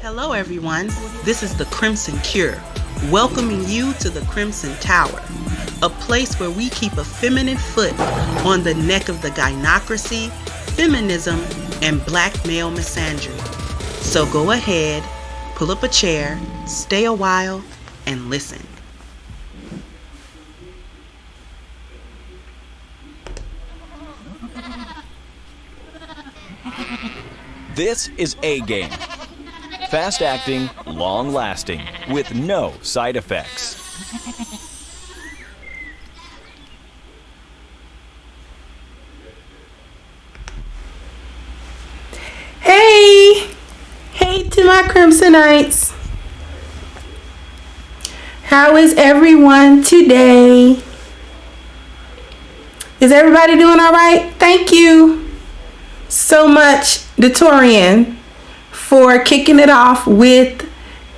Hello everyone, this is the Crimson Cure, welcoming you to the Crimson Tower, a place where we keep a feminine foot on the neck of the gynocracy, feminism, and black male misandry. So go ahead, pull up a chair, stay a while, and listen. This is A-Game. Fast acting, long lasting, with no side effects. Hey to my Crimsonites. How is everyone today? Is everybody doing all right? Thank you so much, Datorian, for kicking it off with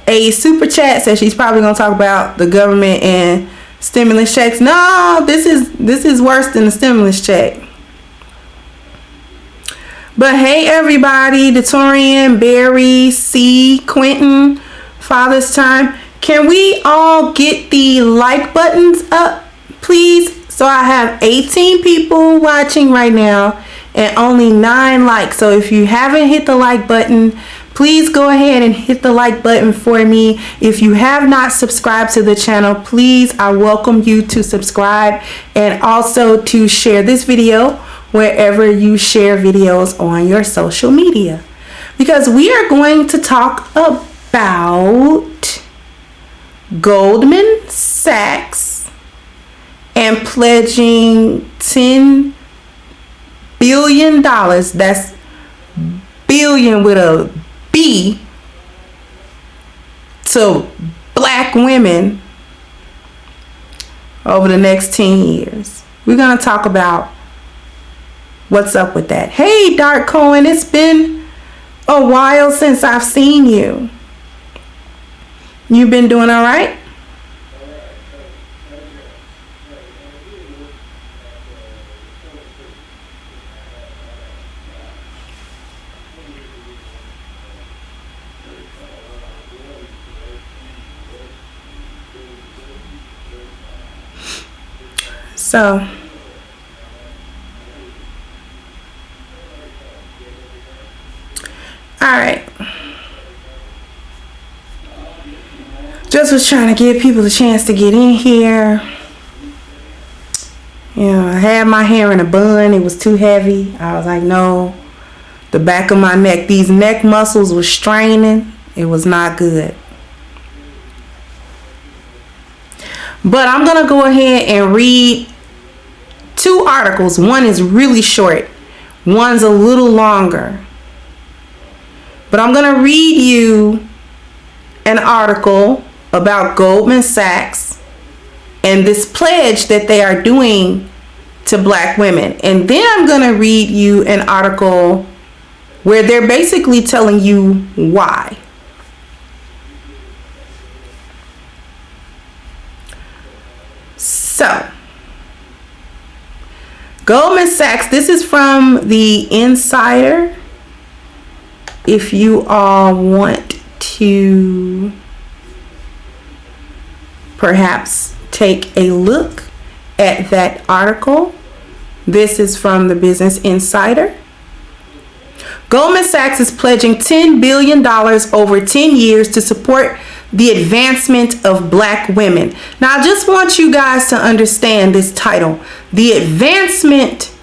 a super chat. So she's probably gonna talk about the government and stimulus checks. No, this is worse than the stimulus check. But hey everybody, Datorian, Barry, C, Quentin, Father's Time. Can we all get the like buttons up, please? So I have 18 people watching right now and only 9 likes. So if you haven't hit the like button, please go ahead and hit the like button for me. If you have not subscribed to the channel, please, I welcome you to subscribe and also to share this video wherever you share videos on your social media. Because we are going to talk about Goldman Sachs and pledging $10 billion, that's billion with a B, to black women over the next 10 years. We're going to talk about what's up with that. Hey, Dark Cohen, it's been a while since I've seen you. You been doing all right? So, all right. Just was trying to give people a chance to get in here. You know, I had my hair in a bun. It was too heavy. I was like, no. The back of my neck, these neck muscles were straining. It was not good. But I'm going to go ahead and read 2 articles. One is really short. One's a little longer. But I'm going to read you an article about Goldman Sachs and this pledge that they are doing to black women. And then I'm going to read you an article where they're basically telling you why. So, Goldman Sachs, this is from the Insider. If you all want to perhaps take a look at that article, this is from the Business Insider. Goldman Sachs is pledging $10 billion over 10 years to support the advancement of black women. Now, I just want you guys to understand this title. The advancement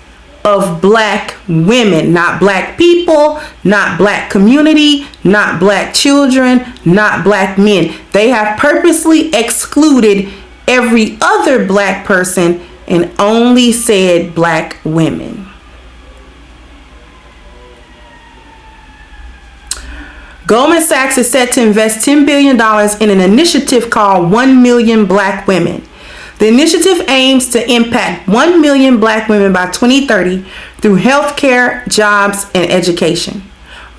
of black women, not black people, not black community, not black children, not black men. They have purposely excluded every other black person and only said black women. Goldman Sachs is set to invest $10 billion in an initiative called 1 Million Black Women. The initiative aims to impact 1 million black women by 2030 through healthcare, jobs, and education.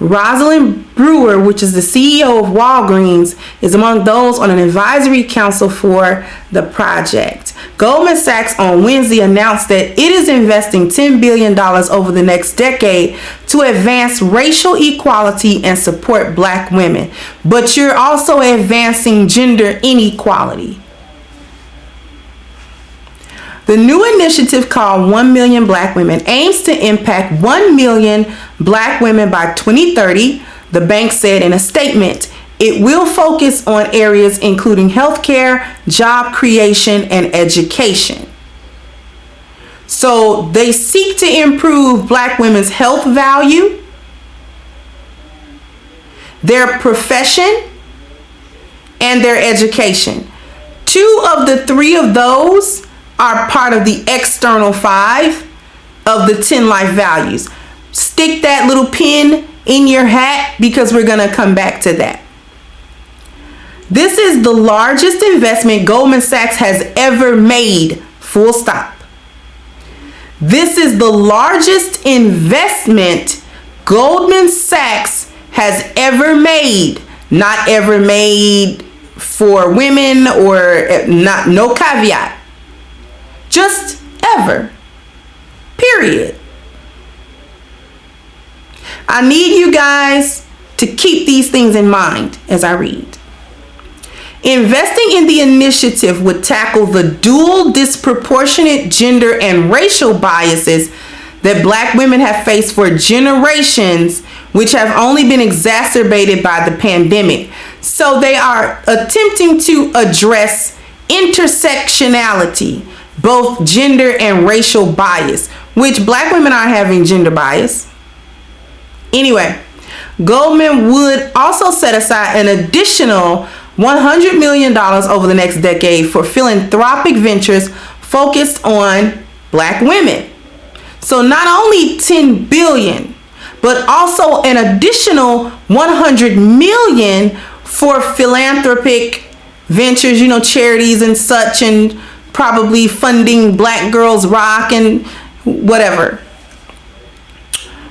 Rosalind Brewer, which is the CEO of Walgreens, is among those on an advisory council for the project. Goldman Sachs on Wednesday announced that it is investing $10 billion over the next decade to advance racial equality and support black women. But you're also advancing gender inequality. The new initiative called 1 Million Black Women aims to impact 1 million black women by 2030, the bank said in a statement. It will focus on areas including healthcare, job creation, and education. So they seek to improve black women's health value, their profession, and their education. 2 of the 3 of those are part of the external 5 of the 10 life values. Stick that little pin in your hat because we're going to come back to that. This is the largest investment Goldman Sachs has ever made, full stop. This is the largest investment Goldman Sachs has ever made, not ever made for women or not, no caveat. Just ever. Period. I need you guys to keep these things in mind as I read. Investing in the initiative would tackle the dual disproportionate gender and racial biases that black women have faced for generations, which have only been exacerbated by the pandemic. So they are attempting to address intersectionality, both gender and racial bias, which black women are having gender bias. Anyway, Goldman would also set aside an additional $100 million over the next decade for philanthropic ventures focused on Black women. So not only $10 billion, but also an additional $100 million for philanthropic ventures, charities and such, and probably funding Black Girls Rock and whatever.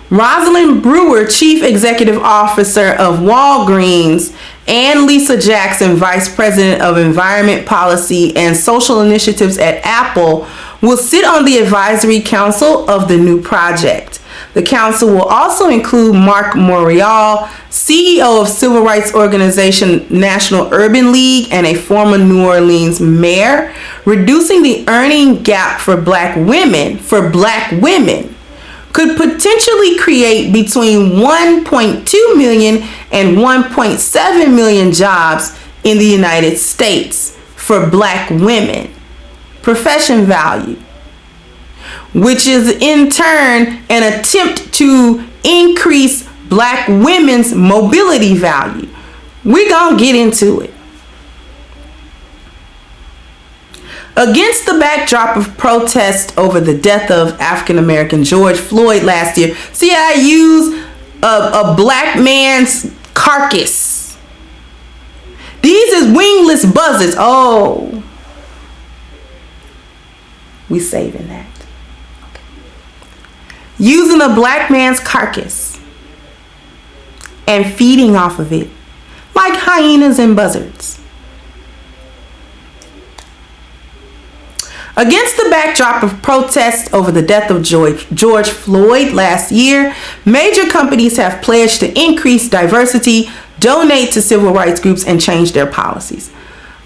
Rosalind Brewer, Chief Executive Officer of Walgreens, and Lisa Jackson, Vice President of Environment Policy and Social Initiatives at Apple, will sit on the advisory council of the new project. The council will also include Mark Morial, CEO of civil rights organization National Urban League and a former New Orleans mayor. Reducing the earning gap for Black women could potentially create between 1.2 million and 1.7 million jobs in the United States for Black women. Profession value, which is in turn an attempt to increase Black women's mobility value. We're gonna get into it. Against the backdrop of protest over the death of African-American George Floyd last year, see, I use a Black man's carcass. These is wingless buzzards. Oh, we saving that. Okay. Using a Black man's carcass and feeding off of it like hyenas and buzzards. Against the backdrop of protests over the death of George Floyd last year, major companies have pledged to increase diversity, donate to civil rights groups, and change their policies.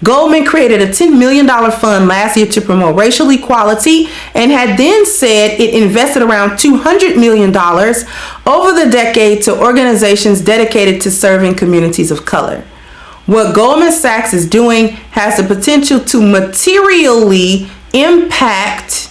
Goldman created a $10 million fund last year to promote racial equality and had then said it invested around $200 million over the decade to organizations dedicated to serving communities of color. What Goldman Sachs is doing has the potential to materially impact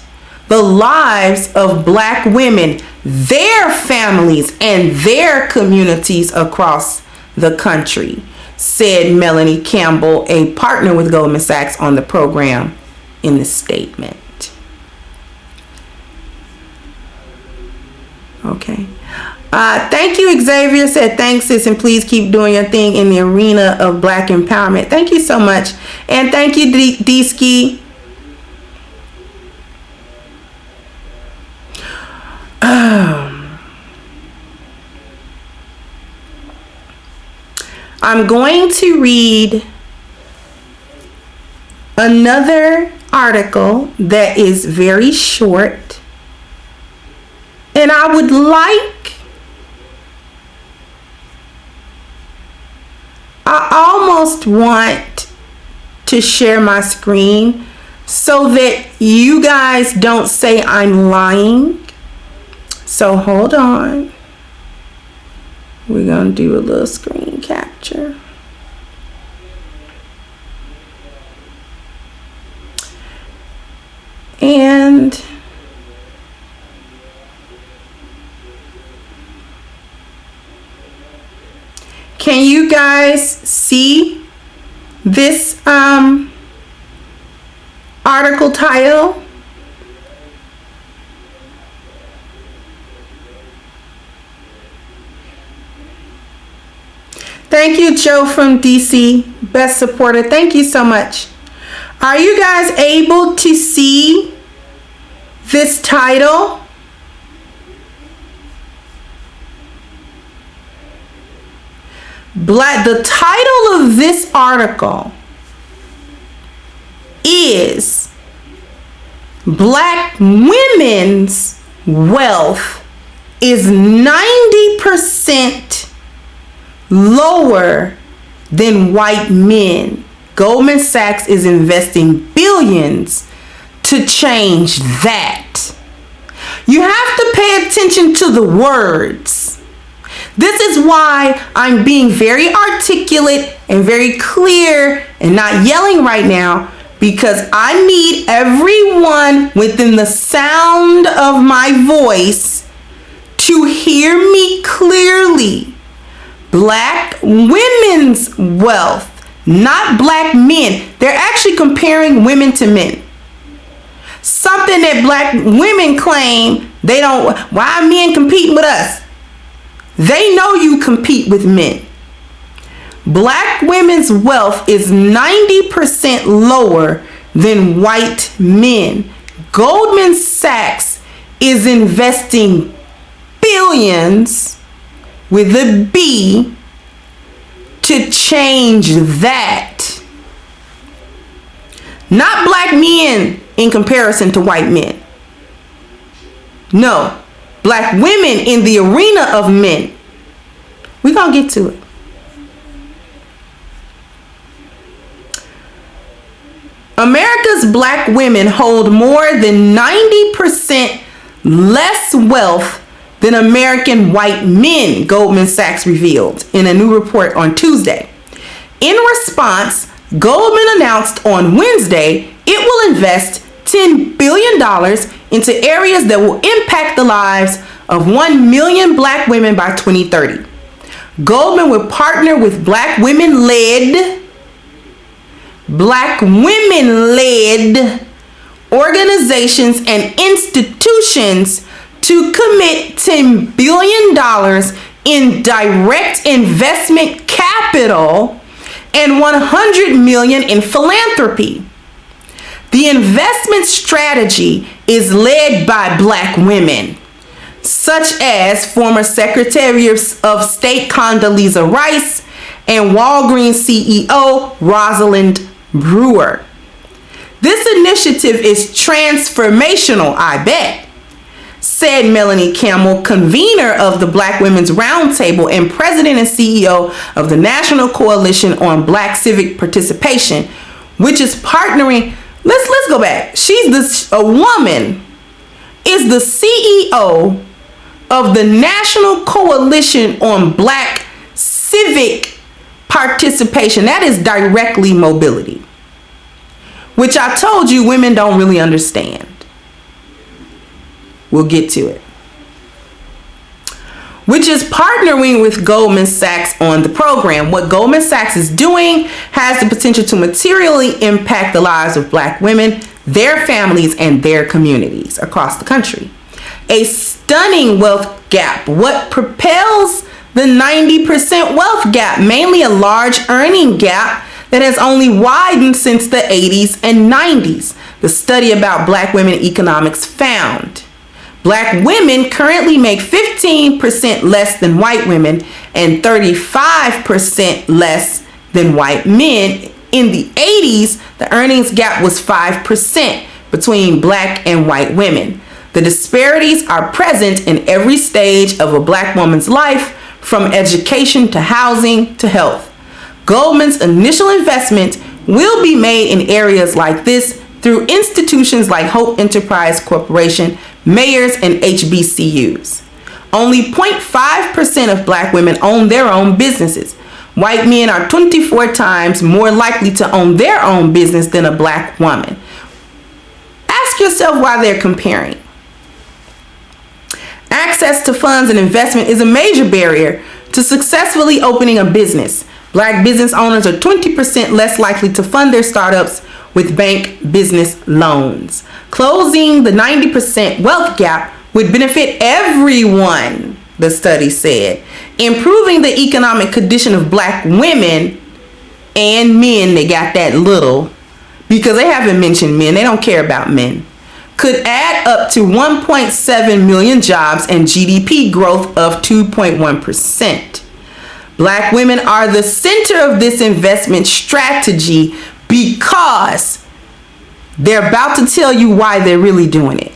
the lives of Black women, their families, and their communities across the country, said Melanie Campbell, a partner with Goldman Sachs on the program, in the statement. Okay. Thank you, Xavier said, thanks, sis, and please keep doing your thing in the arena of Black empowerment. Thank you so much. And thank you, D-Ski. I'm going to read another article that is very short, and I almost want to share my screen so that you guys don't say I'm lying. So hold on. We're going to do a little screen capture. And can you guys see this article title? Thank you, Joe from DC, best supporter. Thank you so much. Are you guys able to see this title? The title of this article is Black Women's Wealth is 90% lower than white men. Goldman Sachs is investing billions to change that. You have to pay attention to the words. This is why I'm being very articulate and very clear and not yelling right now, because I need everyone within the sound of my voice to hear me clearly. Black women's wealth not black men. They're actually comparing women to men. Something that black women claim they don't. Why are men competing with us? They know you compete with men. Black women's wealth is 90% lower than white men. Goldman Sachs is investing billions with a B to change that. Not black men in comparison to white men. No, black women in the arena of men. We're going to get to it. America's black women hold more than 90% less wealth than American white men, Goldman Sachs revealed in a new report on Tuesday. In response, Goldman announced on Wednesday it will invest $10 billion into areas that will impact the lives of 1 million black women by 2030. Goldman will partner with black women-led organizations and institutions to commit $10 billion in direct investment capital and $100 million in philanthropy. The investment strategy is led by black women, such as former Secretary of State Condoleezza Rice and Walgreens CEO Rosalind Brewer. This initiative is transformational, I bet, said Melanie Campbell, convener of the Black Women's Roundtable and president and CEO of the National Coalition on Black Civic Participation, which is partnering. Let's go back. A woman is the CEO of the National Coalition on Black Civic Participation. That is directly mobility, which I told you women don't really understand. We'll get to it. Which is partnering with Goldman Sachs on the program. What Goldman Sachs is doing has the potential to materially impact the lives of black women, their families, and their communities across the country. A stunning wealth gap. What propels the 90% wealth gap? Mainly a large earning gap that has only widened since the 80s and 90s. The study about black women economics found black women currently make 15% less than white women and 35% less than white men. In the 80s, the earnings gap was 5% between black and white women. The disparities are present in every stage of a black woman's life, from education to housing to health. Goldman's initial investment will be made in areas like this through institutions like Hope Enterprise Corporation, mayors, and HBCUs. Only 0.5% of black women own their own businesses. White men are 24 times more likely to own their own business than a black woman. Ask yourself why they're comparing. Access to funds and investment is a major barrier to successfully opening a business. Black business owners are 20% less likely to fund their startups with bank business loans. Closing the 90% wealth gap would benefit everyone, the study said. Improving the economic condition of black women and men, they got that little, because they haven't mentioned men, they don't care about men, could add up to 1.7 million jobs and GDP growth of 2.1%. Black women are the center of this investment strategy because they're about to tell you why they're really doing it.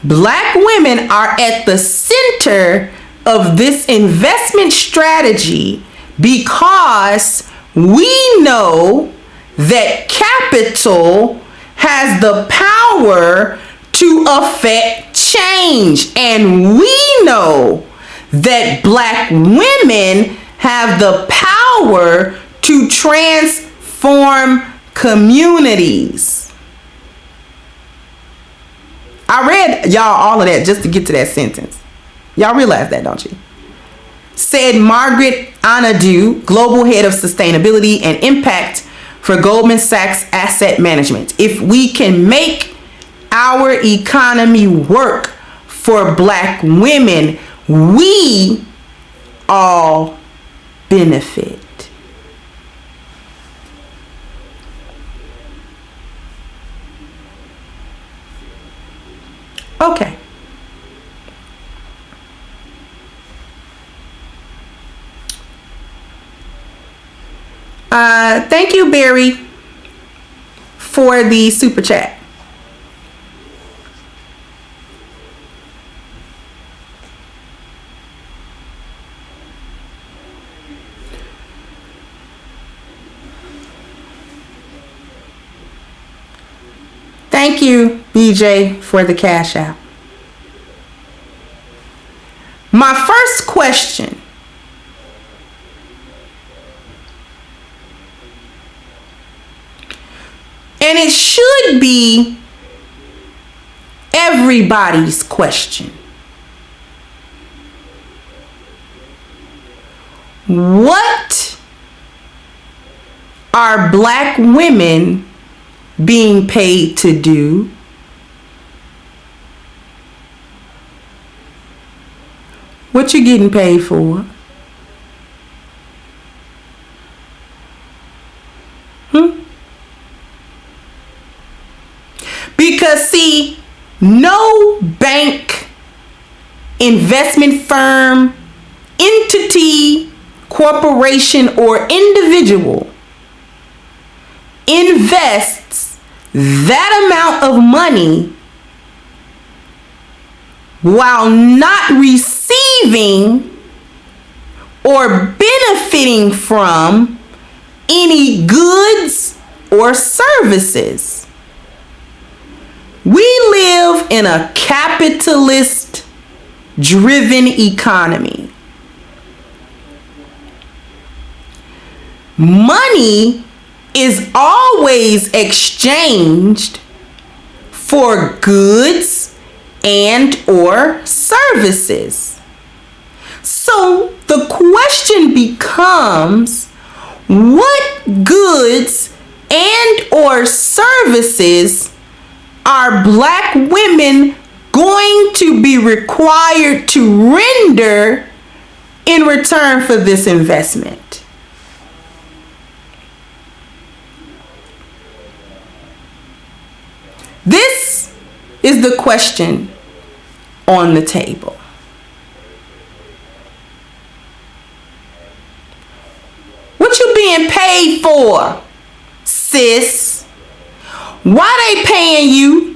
Black women are at the center of this investment strategy because we know that capital has the power to affect change. And we know that black women have the power to transform communities. I read y'all all of that just to get to that sentence. Y'all realize that, don't you? said Margaret Anadu, Global Head of Sustainability and Impact for Goldman Sachs Asset Management. If we can make our economy work for Black women, we all benefit. Okay. Thank you, Barry, for the super chat. Thank you, BJ, for the cash app. My first question and it should be everybody's question. What are Black women being paid to do? What you getting paid for? Because see, no bank, investment firm, entity, corporation, or individual invests that amount of money while not receiving or benefiting from any goods or services. We live in a capitalist driven economy. Money is always exchanged for goods and or services. So the question becomes, what goods and or services are Black women going to be required to render in return for this investment? This is the question on the table. What you being paid for, sis? Why they paying you?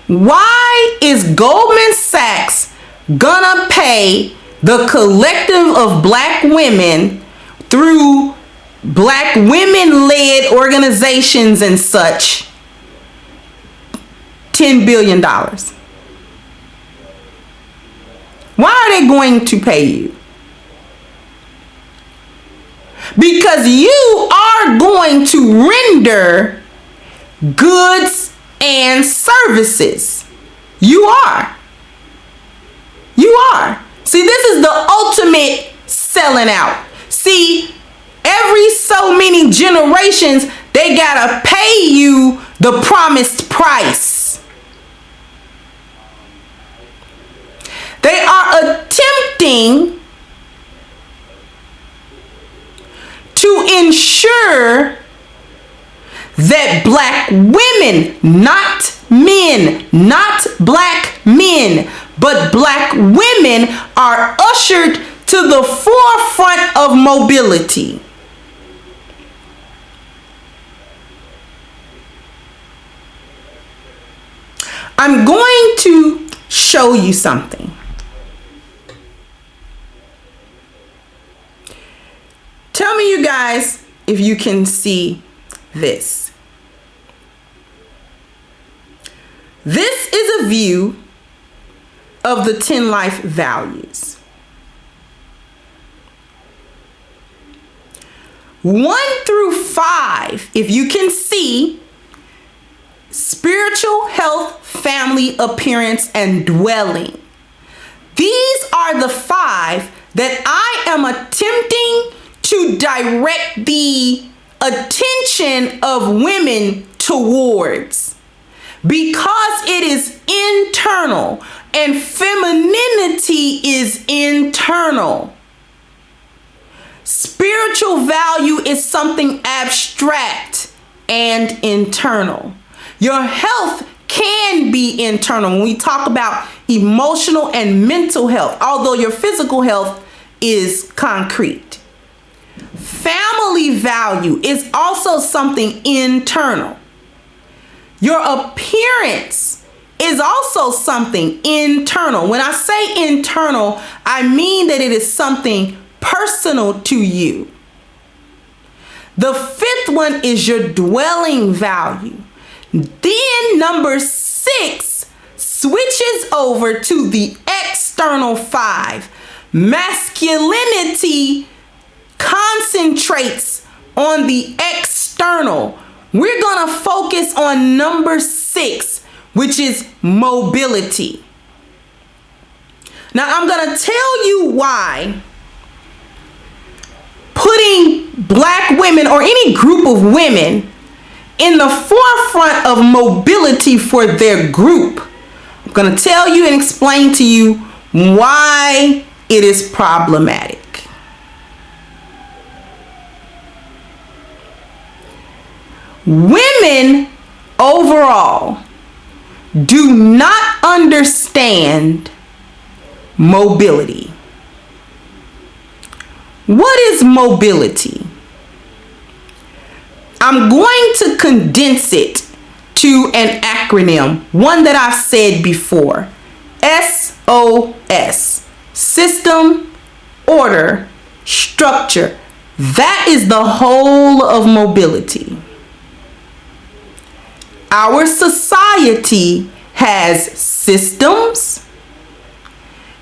Why is Goldman Sachs gonna pay the collective of Black women through Black women-led organizations and such $10 billion? Why are they going to pay you? Because you are going to render goods and services. You are. You are. See, this is the ultimate selling out. See, every so many generations, they gotta pay you the promised price. They are attempting to ensure that Black women, not men, not Black men, but Black women are ushered to the forefront of mobility. I'm going to show you something. Tell me, you guys, if you can see this. This is a view of the 10 life values. 1 through 5, if you can see: spiritual, health, family, appearance, and dwelling. These are the 5 that I am attempting to direct the attention of women towards, because it is internal and femininity is internal. Spiritual value is something abstract and internal. Your health can be internal when we talk about emotional and mental health, although your physical health is concrete. Family value is also something internal. Your appearance is also something internal. When I say internal, I mean that it is something personal to you. The 5th one is your dwelling value. Then number 6 switches over to the external 5. Masculinity concentrates on the external. We're going to focus on number 6, which is mobility. Now, I'm going to tell you why putting black women or any group of women in the forefront of mobility for their group. I'm going to tell you and explain to you why it is problematic. Women overall do not understand mobility. What is mobility? I'm going to condense it to an acronym, one that I've said before. SOS. System, order, structure. That is the whole of mobility. Our society has systems,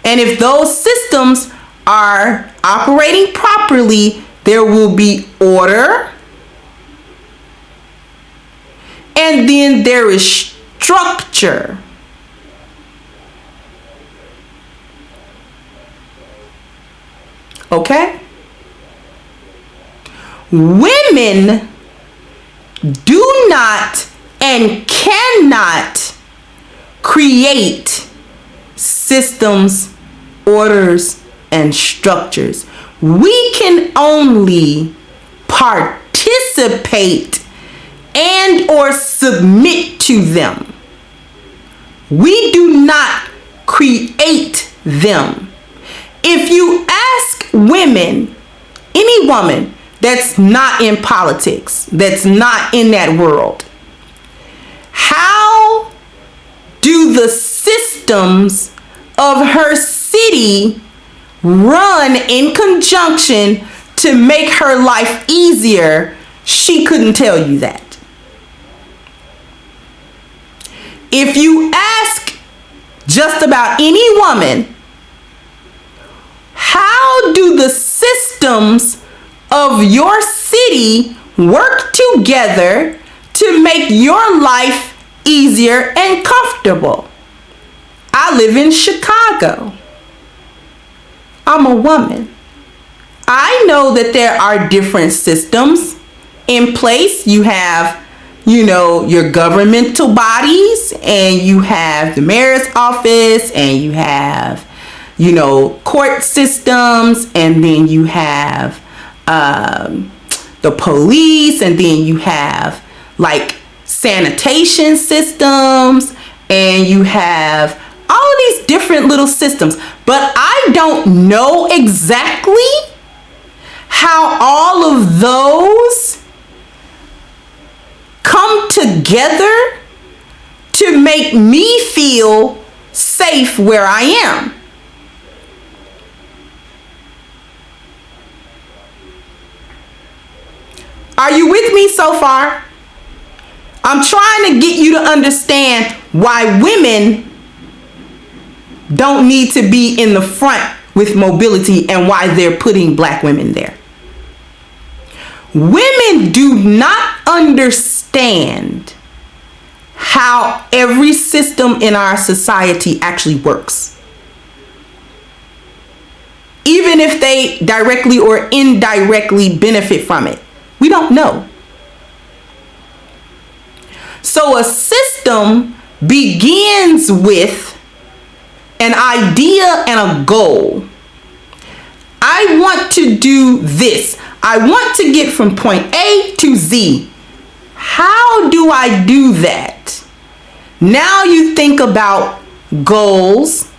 and if those systems are operating properly, there will be order, and then there is structure. Okay? Women do not and cannot create systems, orders, and structures. We can only participate and or submit to them. We do not create them. If you ask women, any woman that's not in politics, that's not in that world, how do the systems of her city run in conjunction to make her life easier? She couldn't tell you that. If you ask just about any woman, how do the systems of your city work together to make your life easier and comfortable? I live in Chicago. I'm a woman. I know that there are different systems in place. You have, your governmental bodies, and you have the mayor's office, and you have, court systems, and then you have the police, and then you have like sanitation systems, and you have all of these different little systems. But I don't know exactly how all of those come together to make me feel safe where I am. Are you with me so far? I'm trying to get you to understand why women don't need to be in the front with mobility and why they're putting black women there. Women do not understand how every system in our society actually works. even if they directly or indirectly benefit from it. We don't know. So a system begins with an idea and a goal. I want to do this. I want to get from point A to Z. How do I do that? Now you think about goals.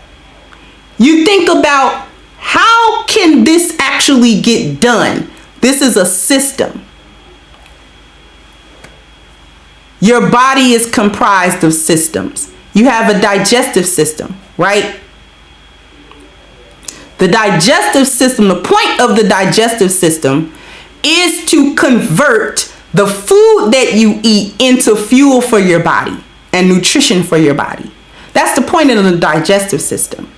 You think about, how can this actually get done? This is a system. Your body is comprised of systems. You have a digestive system, right? The digestive system, the point of the digestive system is to convert the food that you eat into fuel for your body and nutrition for your body. That's the point of the digestive system.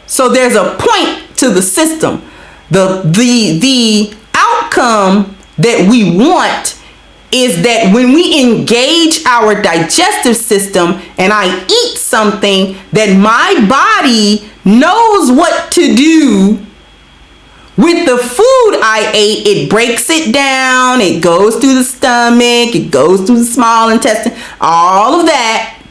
So there's a point to the system. The outcome that we want is that when we engage our digestive system and I eat something, that my body knows what to do with the food I ate. It breaks it down, it goes through the stomach, it goes through the small intestine, all of that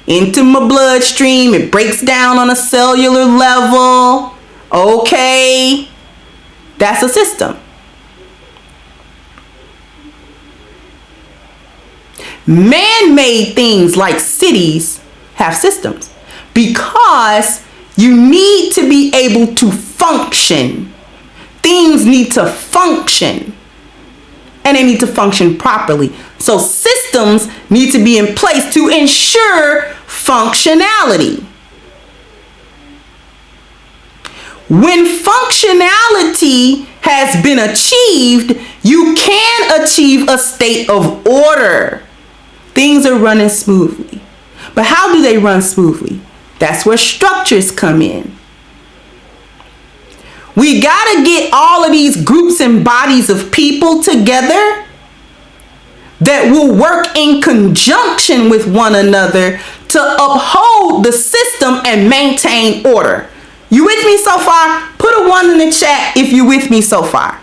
into my bloodstream. It breaks down on a cellular level. Okay, that's a system. Man-made things like cities have systems because you need to be able to function. Things need to function, and they need to function properly. So systems need to be in place to ensure functionality. When functionality has been achieved, you can achieve a state of order. Things are running smoothly. But how do they run smoothly? That's where structures come in. We gotta get all of these groups and bodies of people together that will work in conjunction with one another to uphold the system and maintain order. You with me so far? Put a 1 in the chat if you with me so far.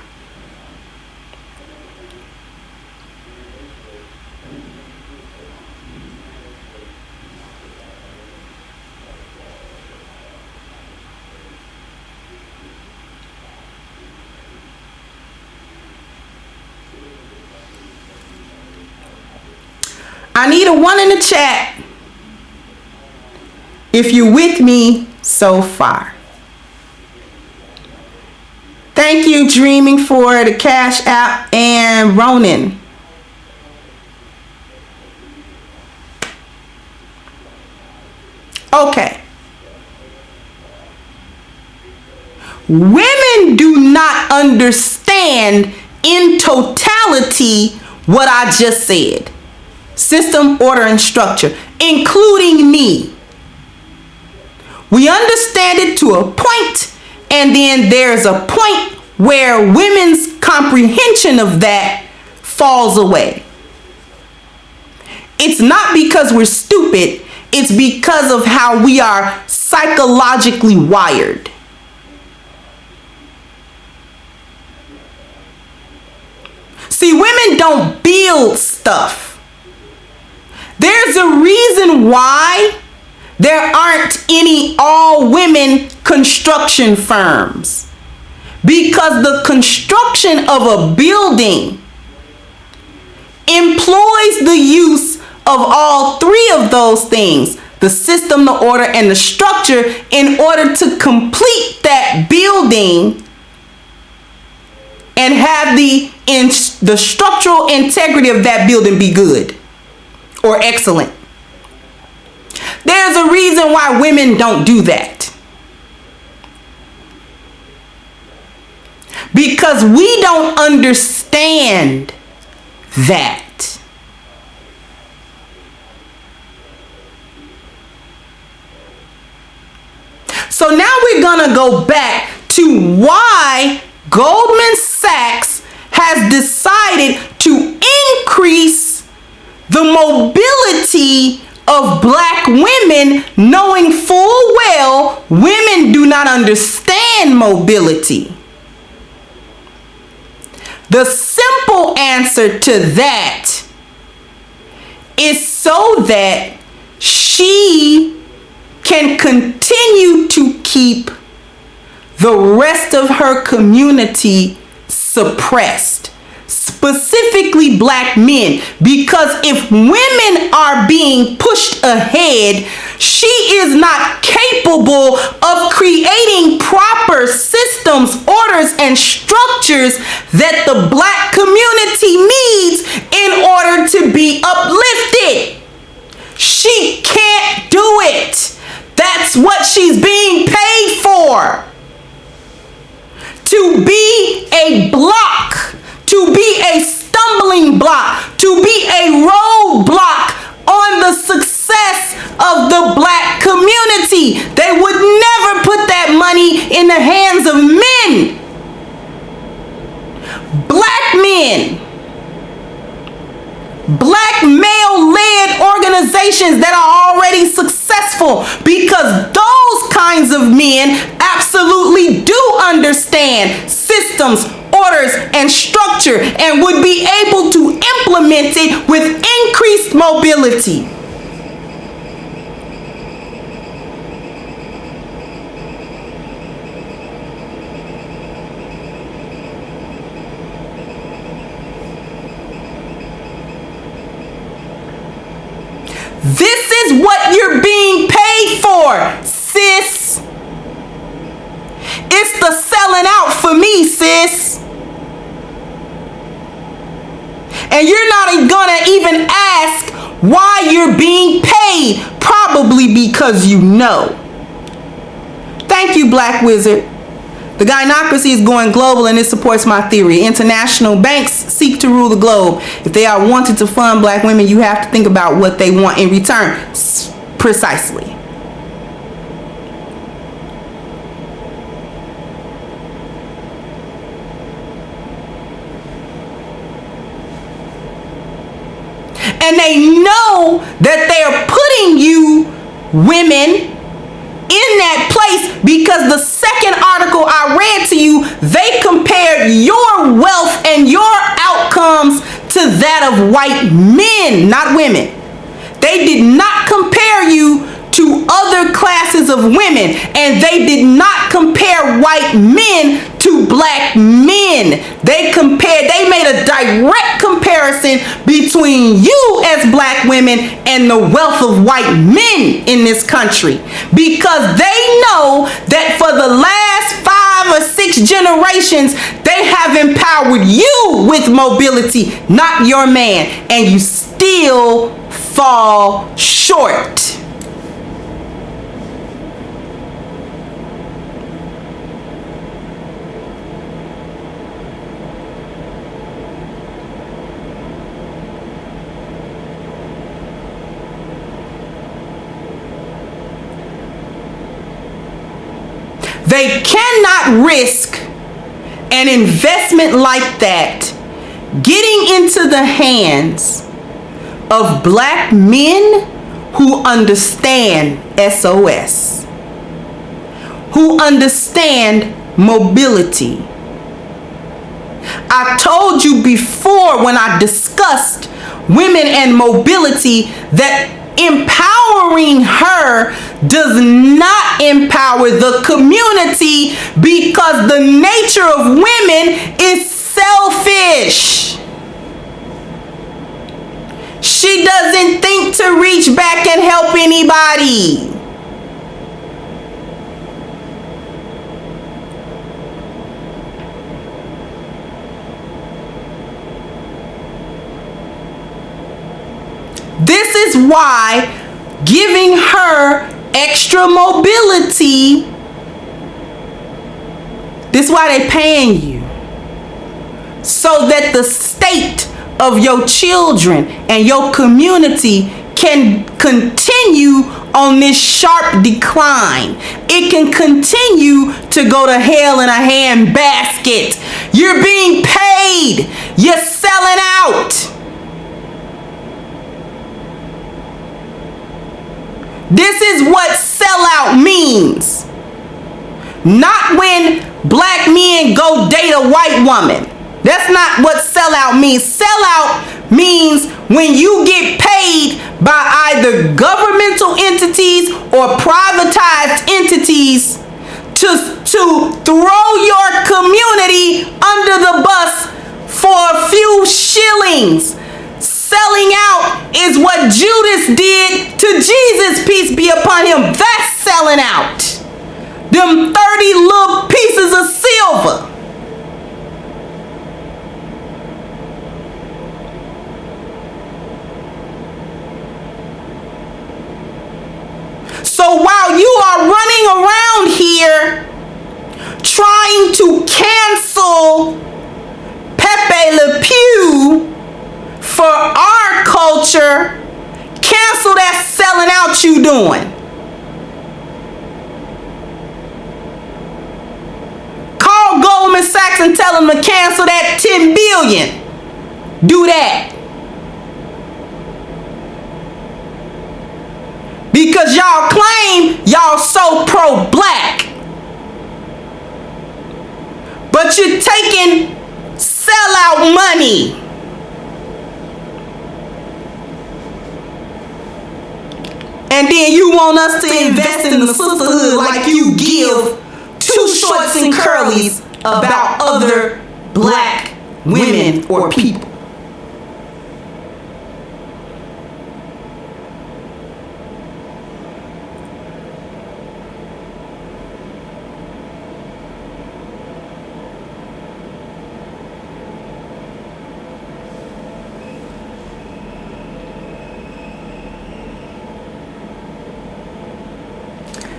I need a 1 in the chat if you're with me so far. Thank you, Dreaming, for the Cash App, and Ronan. Okay. Women do not understand in totality what I just said. System, order, and structure, including me. We understand it to a point, and then there's a point where women's comprehension of that falls away. It's not because we're stupid, it's because of how we are psychologically wired. See, women don't build stuff. There's a reason why there aren't any all-women construction firms. Because the construction of a building employs the use of all three of those things: the system, the order, and the structure, in order to complete that building and have the structural integrity of that building be good or excellent. There's a reason why women don't do that. Because we don't understand that. So now we're gonna go back to why Goldman Sachs has decided to increase the mobility of black women knowing full well women do not understand mobility. The simple answer to that is so that she can continue to keep the rest of her community suppressed, specifically black men, because if women are being pushed ahead, she is not capable of creating proper systems, orders, and structures that the black community needs in order to be uplifted. She can't do it. That's what she's being paid for. To be a block, to be a stumbling block, to be a roadblock on the success of the black community. They would never put that money in the hands of men. Black men, black male-led organizations that are already successful, because those kinds of men absolutely do understand systems, orders, and structure, and would be able to implement it with increased mobility. This is what you're being paid for, sis. It's the selling out for me, sis. And you're not gonna even ask why you're being paid, probably because you know. Thank you, Black Wizard. The gynocracy is going global, and it supports my theory. International banks seek to rule the globe. If they are wanting to fund black women, you have to think about what they want in return. Precisely. And they know that they are putting you, women, in that place, because the second article I read to you, they compared your wealth and your outcomes to that of white men, not women. They did not compare you to other classes of women, and they did not compare white men to black men. They made a direct comparison between you as black women and the wealth of white men in this country, because they know that for the last 5 or 6 generations, they have empowered you with mobility, not your man, and you still fall short. They cannot risk an investment like that getting into the hands of black men who understand SOS, who understand mobility. I told you before when I discussed women and mobility that empowering her does not empower the community, because the nature of women is selfish. She doesn't think to reach back and help anybody. This is why giving her extra mobility, this is why they're paying you, so that the state of your children and your community can continue on this sharp decline. It can continue to go to hell in a handbasket. You're being paid. You're selling out. This is what sellout means. Not when black men go date a white woman. That's not what sellout means. Sellout means when you get paid by either governmental entities or privatized entities to throw your community under the bus for a few shillings. Selling out is what Judas did to Jesus, peace be upon him. That's selling out. Them 30 little pieces of silver. So while you are running around here trying to cancel Pepe Le Pew for our culture, cancel that selling out you doing. Call Goldman Sachs and tell them to cancel that 10 billion. Do that. Because y'all claim y'all so pro-black. But you're taking sellout money. And then you want us to invest in the sisterhood like you give two shorts and curlies about other black women or people.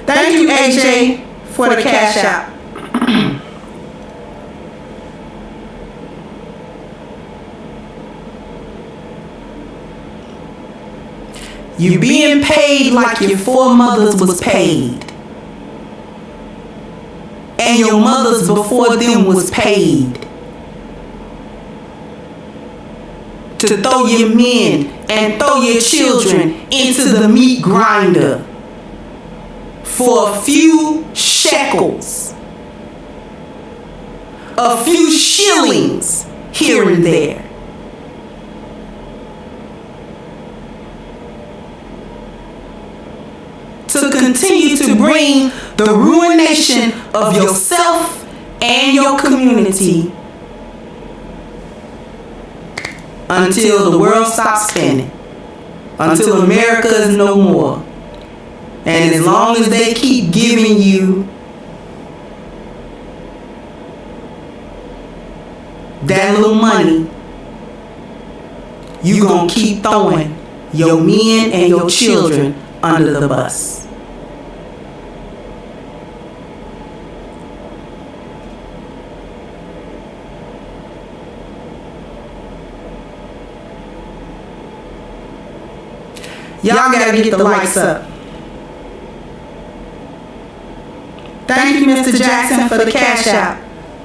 Thank you, AJ, for the cash out. You being paid like your foremothers was paid. And your mothers before them was paid. To throw your men and throw your children into the meat grinder. For a few shekels, a few shillings here and there. To continue to bring the ruination of yourself and your community until the world stops spinning, until America is no more. And as long as they keep giving you that little money, you gonna keep throwing your men and your children under the bus. Y'all gotta get the lights up. Thank you, Mr. Jackson, for the cash out.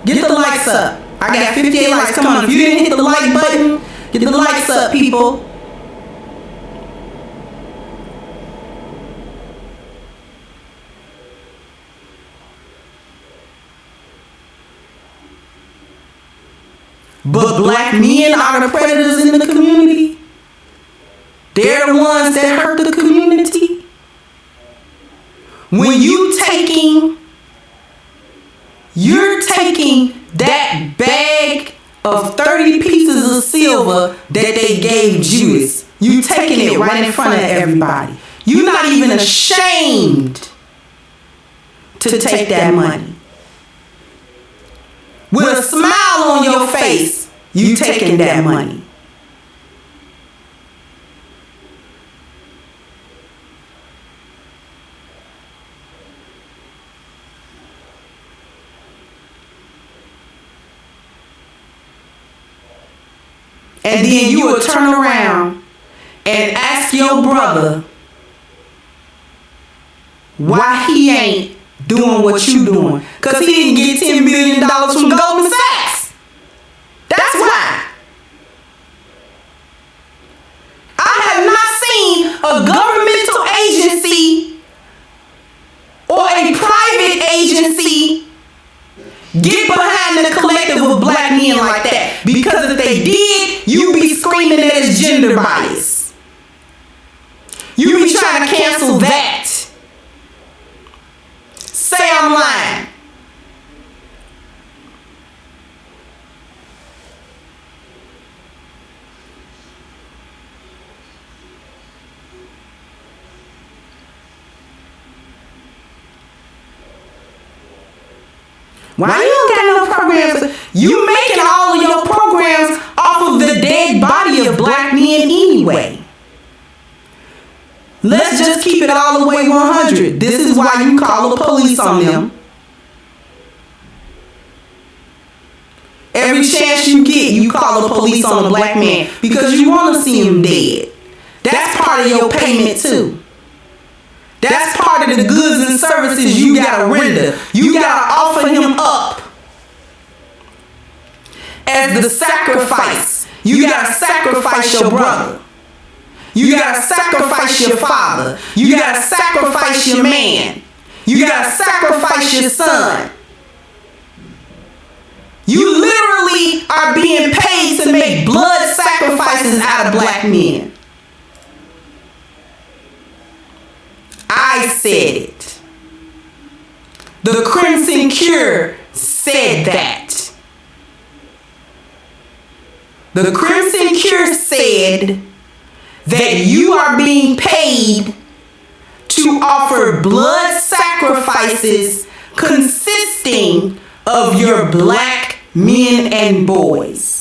Get the lights up. I got 58 likes. Come on, if you didn't hit the like button, get the lights up, people. But black men are the predators in the community. They're the ones that hurt the community. When you're taking that bag of 30 pieces of silver that they gave Judas. You taking it right in front of everybody. You're not even ashamed to take that money. With a smile on your face, you taking that money. And then you will turn around and ask your brother why he ain't doing what you doing. Because he didn't get $10 billion from Goldman Sachs. That's why. I have not seen a governmental agency black men like that. Because if they did, you be screaming that it's gender bias. You be trying to cancel that. Say I'm lying. Why you don't got no programs? You making all of your programs off of the dead body of black men anyway. Let's just keep it all the way 100. This is why you call the police on them. Every chance you get, you call the police on a black man because you want to see him dead. That's part of your payment too. That's part of the goods and services you gotta render. You gotta offer him up as the sacrifice. You gotta sacrifice your brother. You gotta sacrifice your father. You gotta sacrifice your man. You gotta sacrifice your son. You literally are being paid to make blood sacrifices out of black men. I said it. The Crimson Cure said that. The Crimson Cure said that you are being paid to offer blood sacrifices consisting of your black men and boys.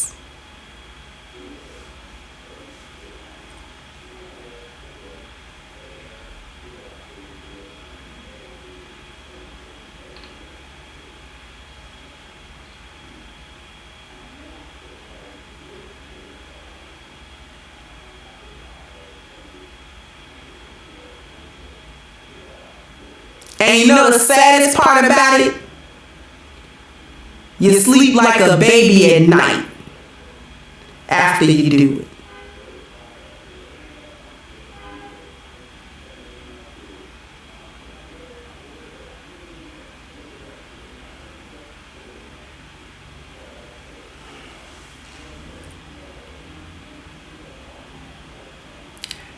And you know the saddest part about it? You sleep like a baby at night after you do it.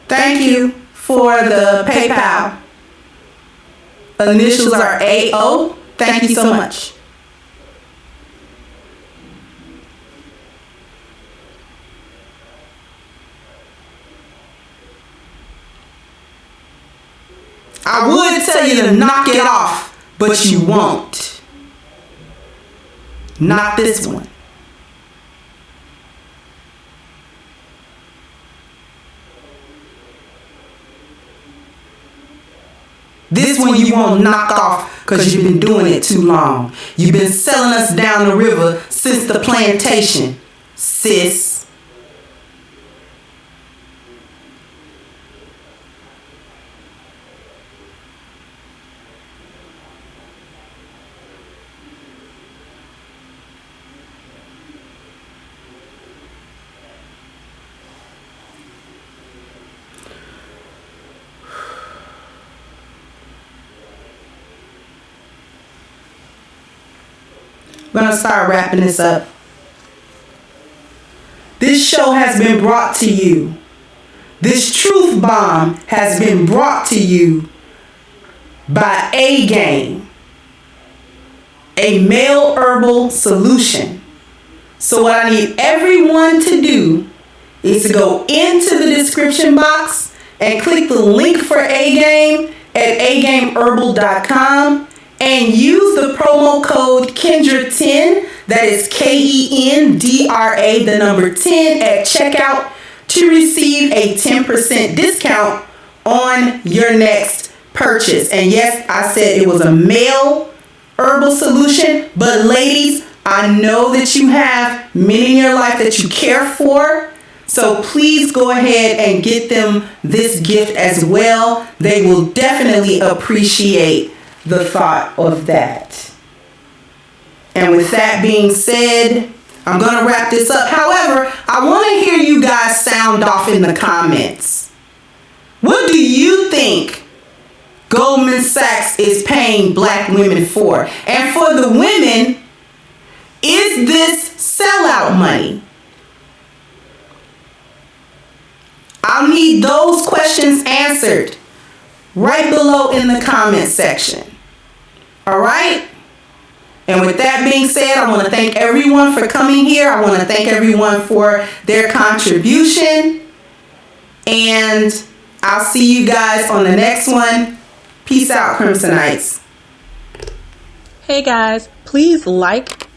Thank you for the PayPal. Initials are AO. Thank you so much. I would tell you to knock it off, but you won't. Not this one. This one you won't knock off because you've been doing it too long. You've been selling us down the river since the plantation, sis. We're going to start wrapping this up. This show has been brought to you. This truth bomb has been brought to you by A Game, a male herbal solution. So what I need everyone to do is to go into the description box and click the link for A Game at agameherbal.com. And use the promo code Kendra10, that is KENDRA, the number 10 at checkout to receive a 10% discount on your next purchase. And yes, I said it was a male herbal solution, but ladies, I know that you have men in your life that you care for. So please go ahead and get them this gift as well. They will definitely appreciate the thought of that. And with that being said, I'm going to wrap this up. However, I want to hear you guys sound off in the comments. What do you think Goldman Sachs is paying black women for? And for the women, Is this sellout money? I'll need those questions answered right below in the comment section. All right? And with that being said, I want to thank everyone for coming here. I want to thank everyone for their contribution. And I'll see you guys on the next one. Peace out, Crimsonites. Hey guys, please like,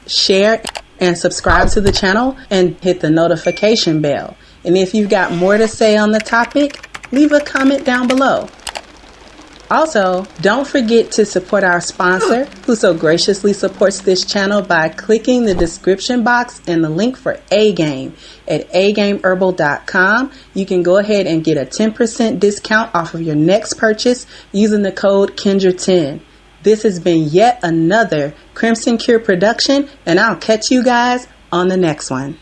share, and subscribe to the channel and hit the notification bell. And if you've got more to say on the topic, leave a comment down below. Also, don't forget to support our sponsor, who so graciously supports this channel by clicking the description box and the link for A-Game at agameherbal.com. You can go ahead and get a 10% discount off of your next purchase using the code Kendra10. This has been yet another Crimson Cure production, and I'll catch you guys on the next one.